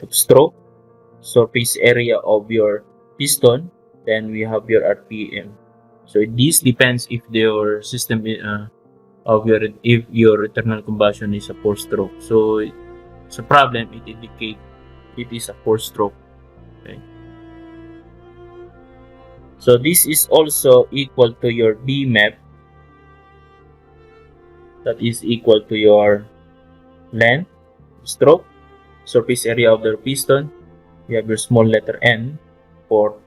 of stroke, surface area of your piston, then we have your RPM. So this depends if your system if your internal combustion is a 4-stroke. So sa problem, it indicates it is a 4-stroke. Okay. So this is also equal to your bmep, that is equal to your length, stroke, surface area of the piston. You have your small letter n for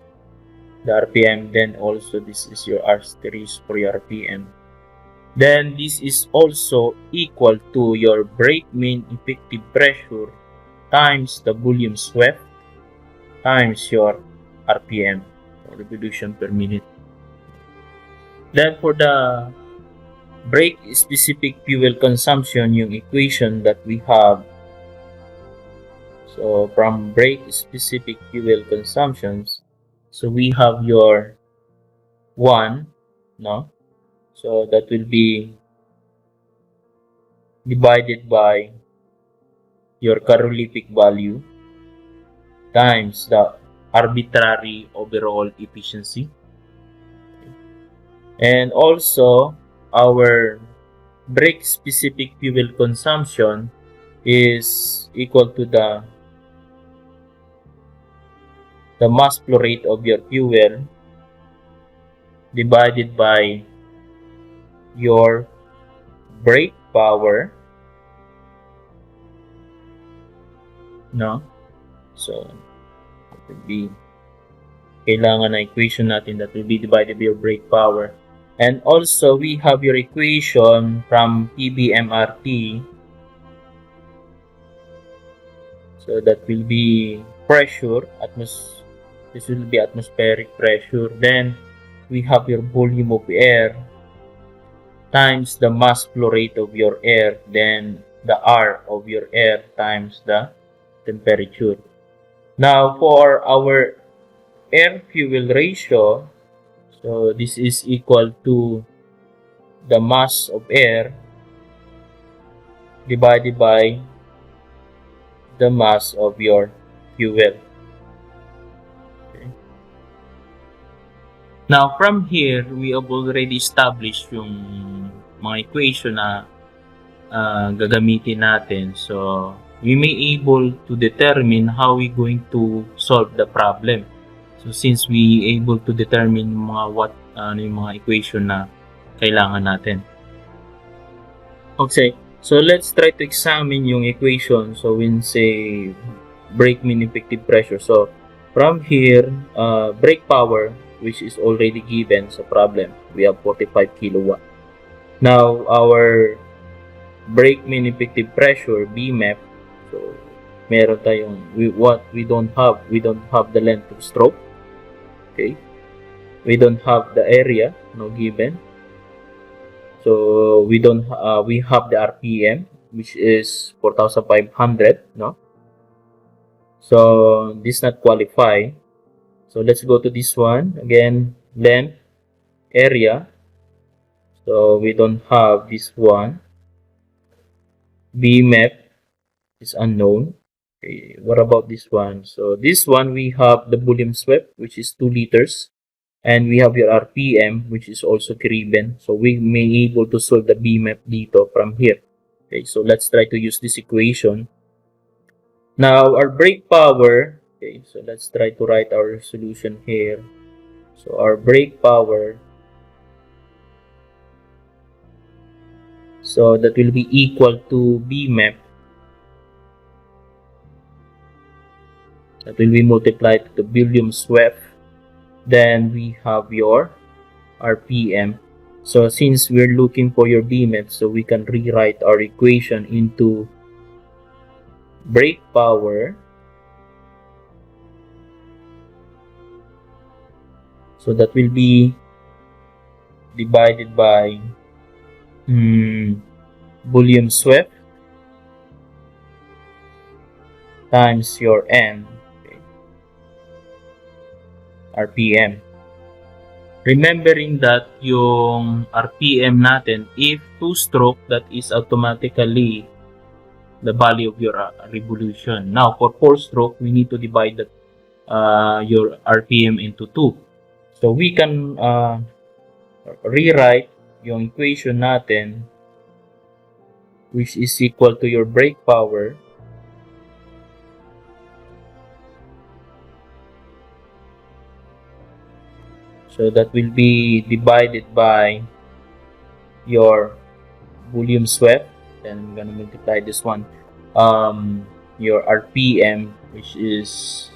the RPM, then also this is your R series for your RPM. Then this is also equal to your brake main effective pressure times the volume swept times your RPM, or revolution per minute. Then for the brake specific fuel consumption, yung equation that we have. So from brake specific fuel consumptions, so we have your 1, no? So that will be divided by your calorific value times the arbitrary overall efficiency. And also our brake specific fuel consumption is equal to the mass flow rate of your fuel divided by your brake power, no? So it will be kailangan na equation natin that will be divided by your brake power. And also we have your equation from PBMRT, so that will be pressure, this will be atmospheric pressure. Then we have your volume of air times the mass flow rate of your air, then the R of your air times the temperature. Now for our air-fuel ratio, so this is equal to the mass of air divided by the mass of your fuel. Okay. Now from here, we have already established yung mga equation na gagamitin natin. So we may able to determine how we going to solve the problem. So since we able to determine mga yung mga equation na kailangan natin. Okay, so let's try to examine yung equation. So when say brake main effective pressure. So from here, brake power, which is already given sa problem, we have 45 kilowatt. Now our brake main effective pressure, bmep, so meron tayong we don't have the length of stroke. Okay, we don't have the area, no given. So we have the RPM, which is 4,500, no? So this not qualify. So let's go to this one again, length, area. So we don't have this one. bmep is unknown. Okay, what about this one? So this one we have the volume swept, which is 2 liters, and we have your RPM, which is also given. So we may able to solve the bmep dito from here. Okay, so let's try to use this equation. Now our brake power, okay, so let's try to write our solution here. So our brake power, so that will be equal to bmep, that will be multiplied to the volume swept, then we have your RPM. So since we're looking for your bmep, so we can rewrite our equation into brake power, so that will be divided by volume swept times your N, okay, RPM. Remembering that yung RPM natin, if 2-stroke, that is automatically the value of your revolution. Now, for 4-stroke, we need to divide your RPM into 2. So, we can rewrite yung equation natin, which is equal to your brake power so that will be divided by your volume swept. Then I'm gonna multiply this one, your RPM, which is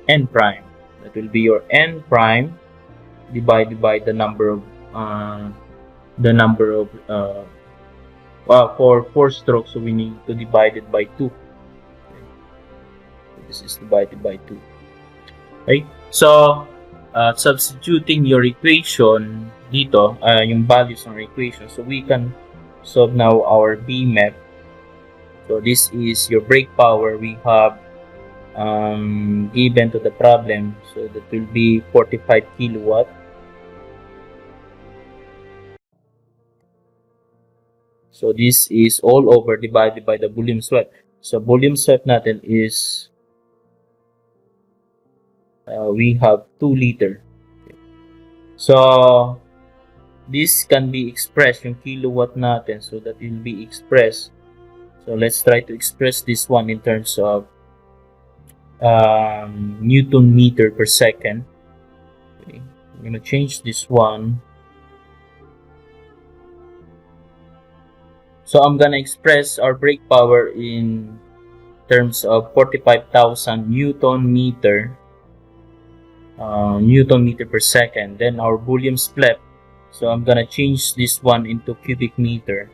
N prime. That will be your N prime divided by the number of for 4-stroke, so we need to divide it by 2. Okay. So this is divided by 2. Okay? So, substituting your equation dito, yung values ng equation, so we can solve now our bmep. So this is your brake power we have given to the problem, so that will be 45 kilowatt. So this is all over divided by the volume swept. So volume swept natin is we have 2 liter. So this can be expressed yung kilowatt natin, so that will be expressed. So let's try to express this one in terms of Newton meter per second. Okay. I'm going to change this one. So I'm going to express our brake power in terms of 45,000 Newton meter per second. Then our volume split. So I'm gonna change this one into cubic meter.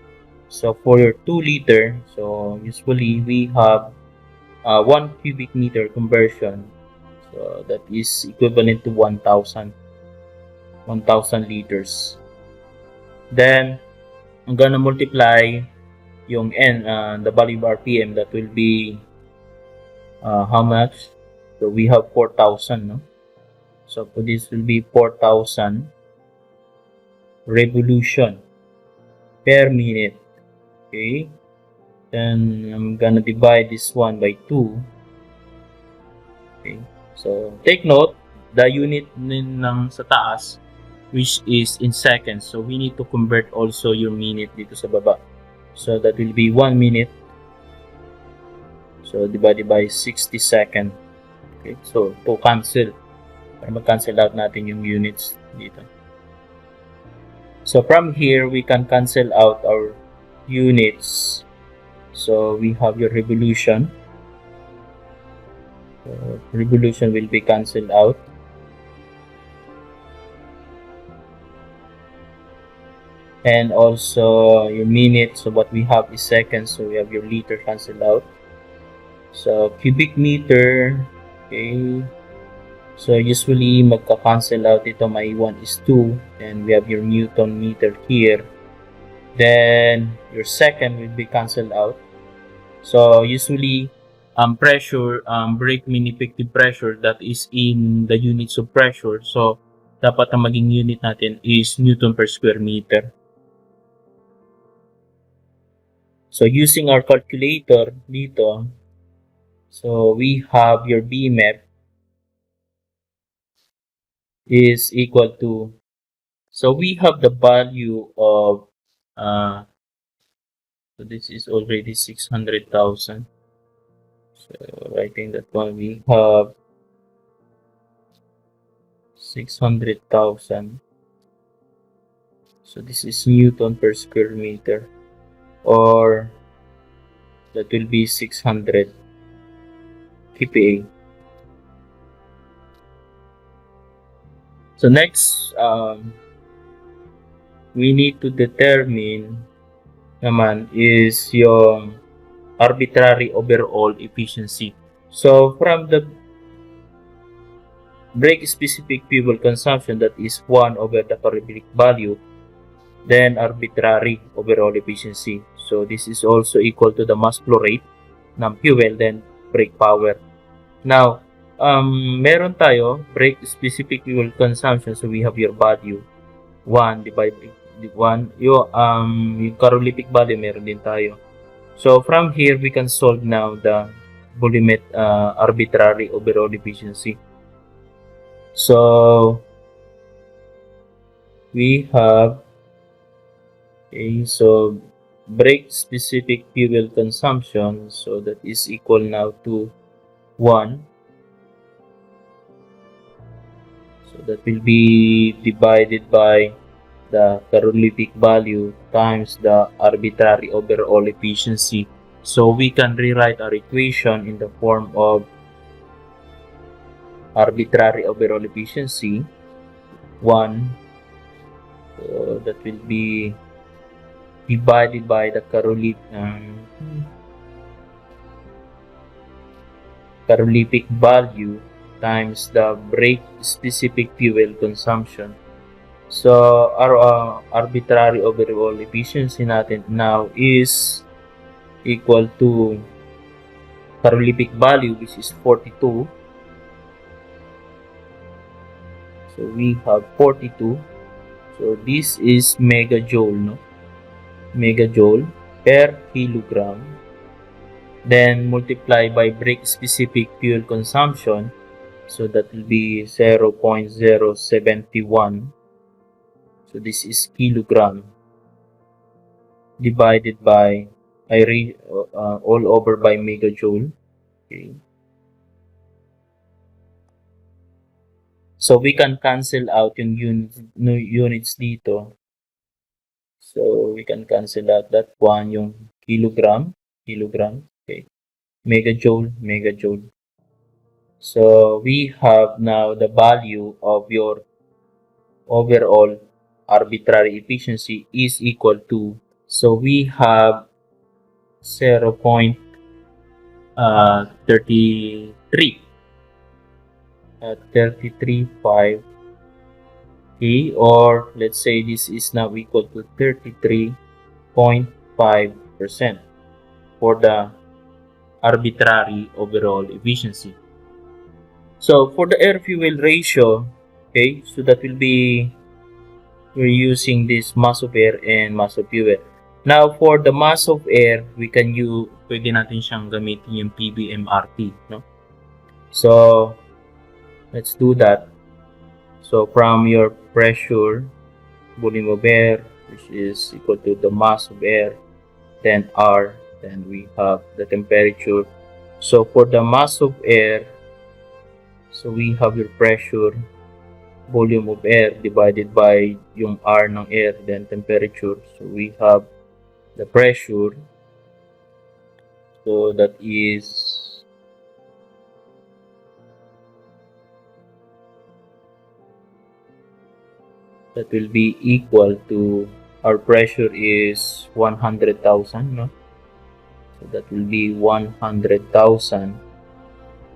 So for your 2 liter, so usually we have 1 cubic meter conversion. So that is equivalent to 1,000 liters. Then I'm gonna multiply yung N, the value of RPM, that will be how much? So we have 4,000, no? So for this will be 4,000 revolution per minute. Okay, then I'm gonna divide this one by 2. Okay, so take note, the unit ng sa taas, which is in seconds, so we need to convert also your minute dito sa baba. So that will be 1 minute, so divided by 60 seconds. Okay, so to cancel, para mag-cancel out natin yung units dito. So from here, we can cancel out our units. So we have your revolution. So revolution will be cancelled out. And also your minutes, so what we have is seconds, so we have your liter cancelled out. So cubic meter, okay. So usually magka-cancel out ito, may 1 is 2, and we have your Newton meter here. Then your second will be cancelled out. So usually pressure, brake mean effective pressure, that is in the units of pressure. So dapat ang maging unit natin is Newton per square meter. So using our calculator dito, so we have your bmep is equal to, so we have the value of so this is already 600,000. So writing that one, we have 600,000. So this is Newton per square meter, or that will be 600 kPa. So next, we need to determine naman is yung arbitrary overall efficiency. So from the brake specific fuel consumption, that is 1 over the calorific value, then arbitrary overall efficiency. So this is also equal to the mass flow rate ng fuel, then brake power. Now, meron tayo brake specific fuel consumption, so we have your value 1 divided by 1, yung calorific value meron din tayo. So from here, we can solve now the arbitrary overall efficiency. So we have so brake specific fuel consumption, so that is equal now to 1. So that will be divided by the calorific value times the arbitrary overall efficiency. So we can rewrite our equation in the form of arbitrary overall efficiency 1, so that will be divided by the calorific value times the brake specific fuel consumption. So our arbitrary overall efficiency natin now is equal to calorific value, which is 42. So we have 42. So this is megajoule, no? Megajoule per kilogram. Then multiply by brake specific fuel consumption. So that will be 0.071. So this is kilogram divided by all over by megajoule. Okay. So we can cancel out yung units dito. So we can cancel out that one, yung kilogram. Okay. Megajoule. So we have now the value of your overall arbitrary efficiency is equal to, so we have 0.33 K, or let's say this is now equal to 33.5% for the arbitrary overall efficiency. So for the air-fuel ratio, okay, so that will be, we're using this mass of air and mass of fuel. Now for the mass of air, we can pwede natin siyang gamitin yung PBMRT, no? So let's do that. So from your pressure, volume of air, which is equal to the mass of air, then R, then we have the temperature. So for the mass of air, so we have your pressure, volume of air divided by yung R ng air, then temperature. So we have the pressure, so that will be equal to, our pressure is 100,000, no? So that will be 100,000.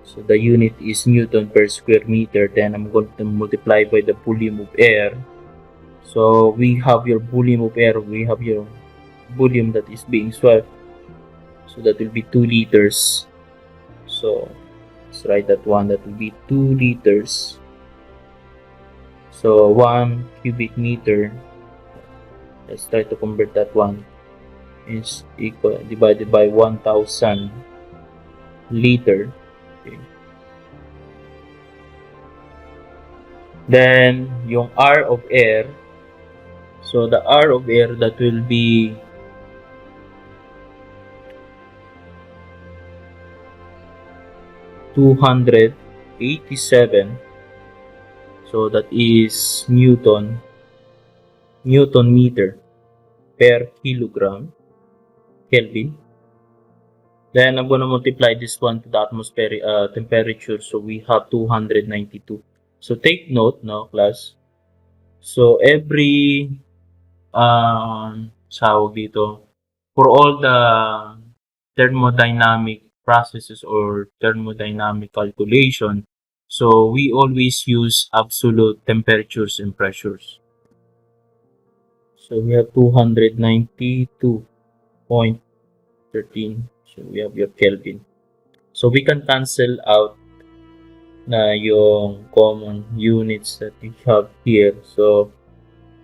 So the unit is Newton per square meter. Then I'm going to multiply by the volume of air. So we have your volume of air, we have your volume that is being swept. So that will be 2 liters. So let's write that one, that will be 2 liters. So 1 cubic meter, let's try to convert that one, is equal, divided by 1,000 liter. Okay. Then yung R of air, so the R of air, that will be $287. So that is Newton meter per kilogram Kelvin. Then I'm going to multiply this one to the atmospheric temperature. So we have 292. So take note now, class. So every tawag dito, for all the thermodynamic processes or thermodynamic calculation, so we always use absolute temperatures and pressures. So we have 292.13. So we have your Kelvin. So we can cancel out na yung common units that we have here. So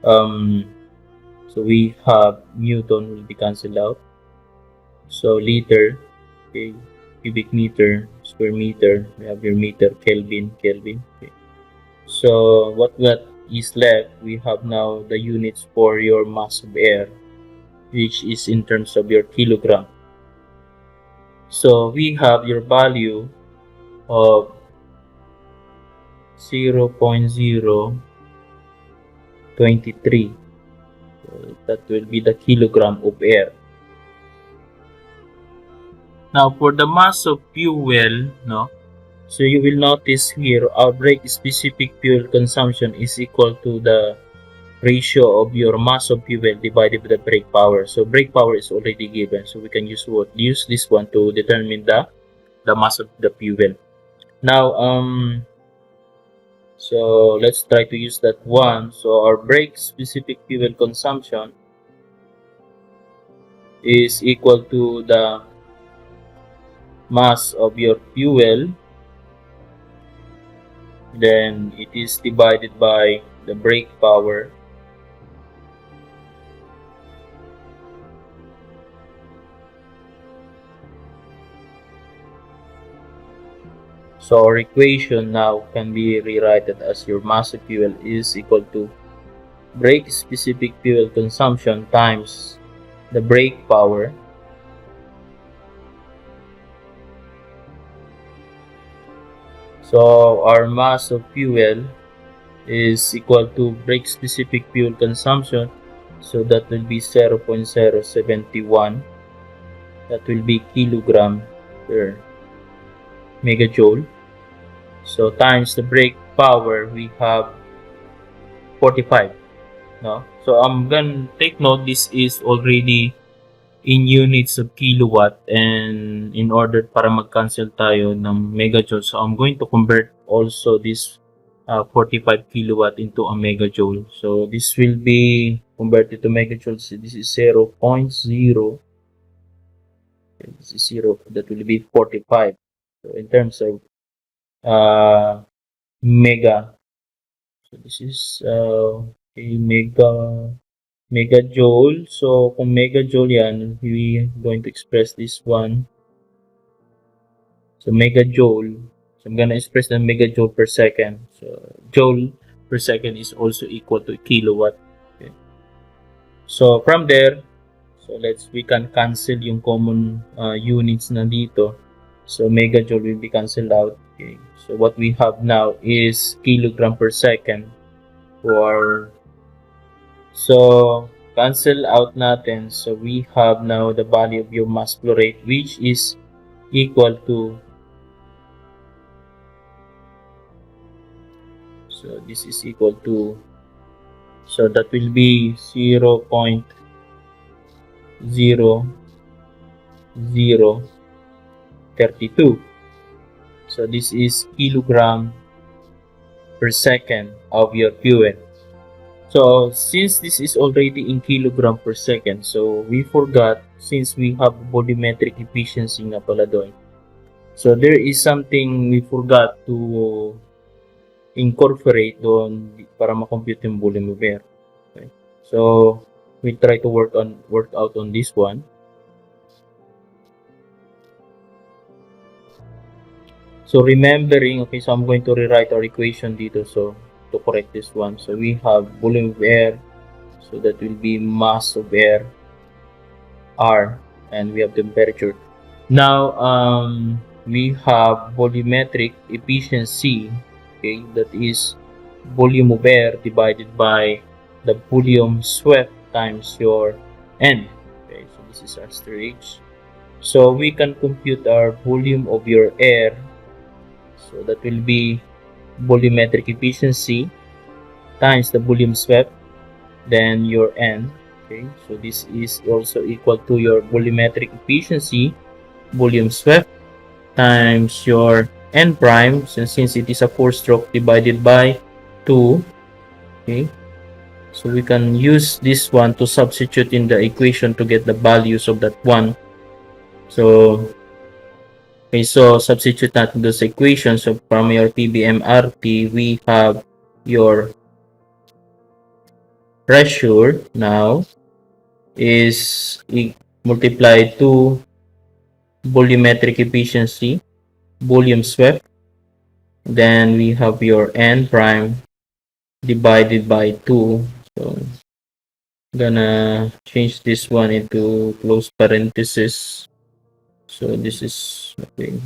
so we have Newton will be cancelled out. So liter, okay, cubic meter, square meter, we have your meter, Kelvin, okay. So what is left, we have now the units for your mass of air, which is in terms of your kilogram. So we have your value of 0.023. So that will be the kilogram of air. Now for the mass of fuel, no, so you will notice here our brake specific fuel consumption is equal to the ratio of your mass of fuel divided by the brake power. So brake power is already given, so we can use this one to determine the mass of the fuel. Now so let's try to use that one. So our brake specific fuel consumption is equal to the mass of your fuel, then it is divided by the brake power. So our equation now can be rewritten as your mass of fuel is equal to brake specific fuel consumption times the brake power So our mass of fuel is equal to brake specific fuel consumption. So that will be 0.071. That will be kilogram per megajoule. So times the brake power, we have 45. No? So I'm gonna take note, this is already in units of kilowatt, and in order para mag-cancel tayo ng megajoule, so I'm going to convert also this 45 kilowatt into a megajoule. So this will be converted to megajoules. So this is 0.0. This is 0. That will be 45. So in terms of mega, so this is a megajoule. So kung megajoule yan, we going to express this one. So megajoule. So I'm gonna express the megajoule per second. So joule per second is also equal to kilowatt. Okay. So from there, so we can cancel yung common units na dito. So megajoule will be cancelled out. Okay. So what we have now is kilogram per second for. So cancel out natin. So we have now the value of your mass flow rate, which is equal to, so this is equal to, so that will be 0.0032. So this is kilogram per second of your fuel. So since this is already in kilogram per second, so we forgot, since we have volumetric efficiency nga pala doon. So there is something we forgot to incorporate doon para ma-compute yung volume of air. Okay. So we try to work out on this one. So remembering, okay, so I'm going to rewrite our equation dito, so to correct this one. So we have volume of air, so that will be mass of air, R, and we have temperature. Now we have volumetric efficiency, okay, that is volume of air divided by the volume swept times your N. Okay, so this is our stage. So we can compute our volume of your air. So that will be volumetric efficiency times the volume swept, then your N. Okay, so this is also equal to your volumetric efficiency, volume swept, times your N prime, since it is a 4-stroke, divided by 2. Okay, so we can use this one to substitute in the equation to get the values of that one. So okay, so substitute natin those equations. So from your PBMRT, we have your pressure now is multiplied to volumetric efficiency, volume swept. Then we have your N prime divided by 2. So I'm gonna change this one into close parenthesis. So this is okay.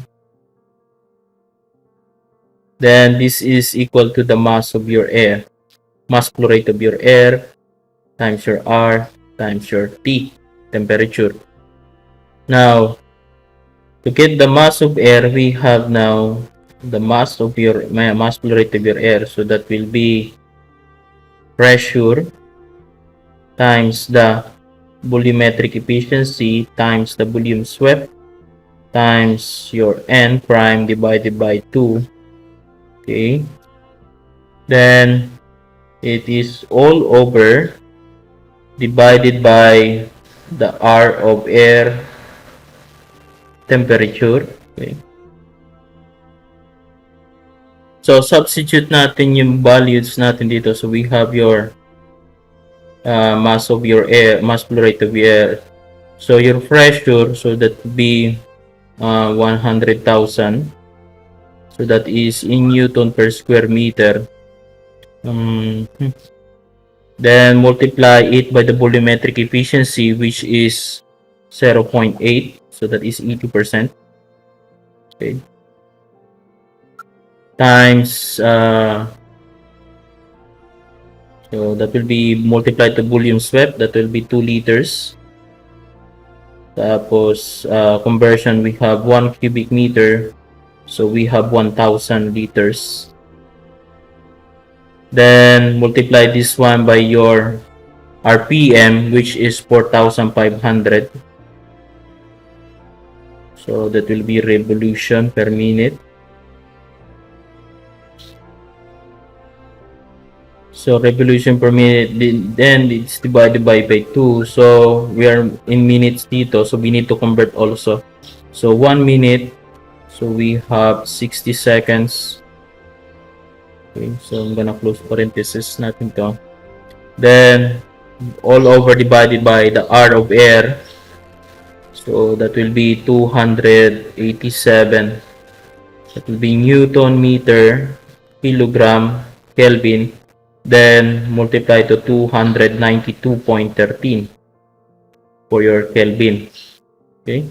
Then this is equal to the mass of your air, mass flow rate of your air times your R times your T, temperature. Now, to get the mass of air, we have now the mass of your mass flow rate of your air. So that will be pressure times the volumetric efficiency times the volume swept times your N prime divided by 2. Okay. Then it is all over divided by the R of air temperature. Okay. So, substitute natin yung values natin dito. So, we have your mass of your air, mass flow rate of air. So, your pressure, so that would be 100,000. So, that is in Newton per square meter. Then, multiply it by the volumetric efficiency, which is 0.8. So, that is 80%. Okay. Times, so that will be multiplied to volume swept. That will be 2 liters. Tapos, conversion, we have 1 cubic meter. So, we have 1,000 liters. Then, multiply this one by your RPM, which is 4,500. So, that will be revolution per minute. So, revolution per minute, then it's divided by 2. So, we are in minutes dito. So, we need to convert also. So, 1 minute. So, we have 60 seconds. Okay, so I'm gonna close parenthesis natin to. Then, all over divided by the R of air. So, that will be 287. That will be Newton meter, kilogram, Kelvin. Then, multiply to 292.13 for your Kelvin. Okay?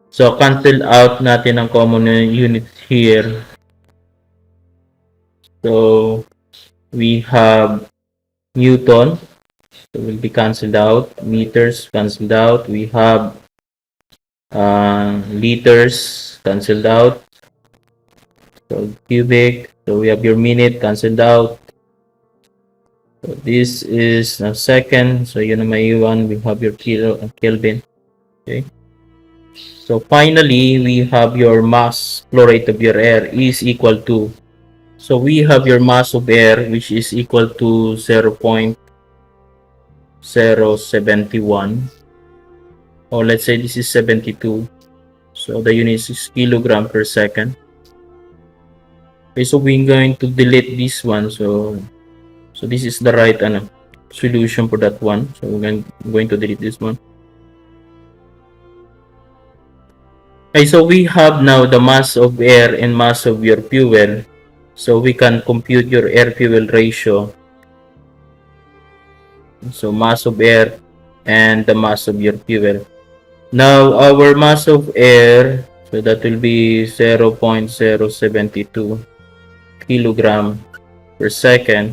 So, cancel out natin ang common unit here. So, we have Newton. So, will be cancelled out. Meters cancelled out. We have liters cancelled out. So, cubic. So, we have your minute cancelled out. So, this is a second. So, yun na maiwan. We have your kilo and Kelvin. Okay. So, finally, we have your mass flow rate of your air is equal to. So, we have your mass of air, which is equal to 0.071. Or let's say this is 72. So, the unit is kilogram per second. Okay, so we're going to delete this one. So this is the right solution for that one. So we're going to delete this one. Okay, so we have now the mass of air and mass of your fuel. So we can compute your air-fuel ratio. So mass of air and the mass of your fuel. Now our mass of air, so that will be 0.072 kilogram per second.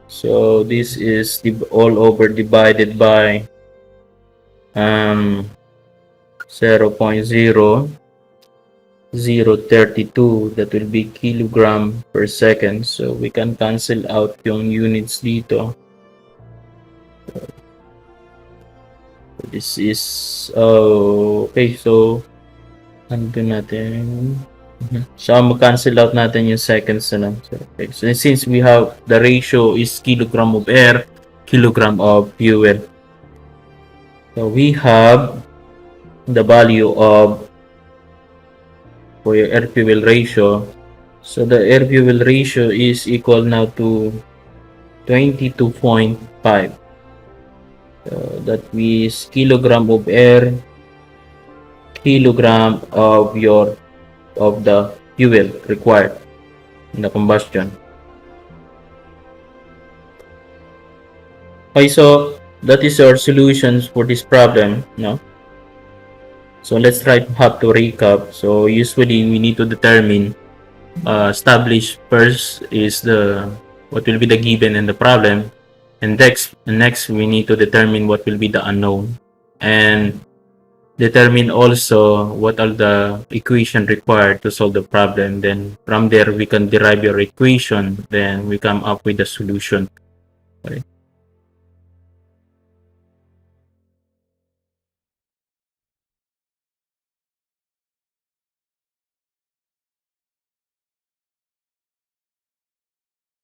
So this is all over divided by 0.0032, that will be kilogram per second. So we can cancel out yung units dito. So this is okay, so ano natin? So, mag-cancel out natin yung seconds na lang. So, okay. So, since we have the ratio is kilogram of air, kilogram of fuel. So, we have the value of for your air-fuel ratio. So, the air-fuel ratio is equal now to 22.5. So, that is kilogram of air, kilogram of the fuel required in the combustion. Okay, so that is our solutions for this problem, no? So let's try to have to recap. So usually we need to determine, establish first is what will be the given in the problem, and next we need to determine what will be the unknown, and determine also what are the equation required to solve the problem. Then from there we can derive your equation, then we come up with the solution. Okay.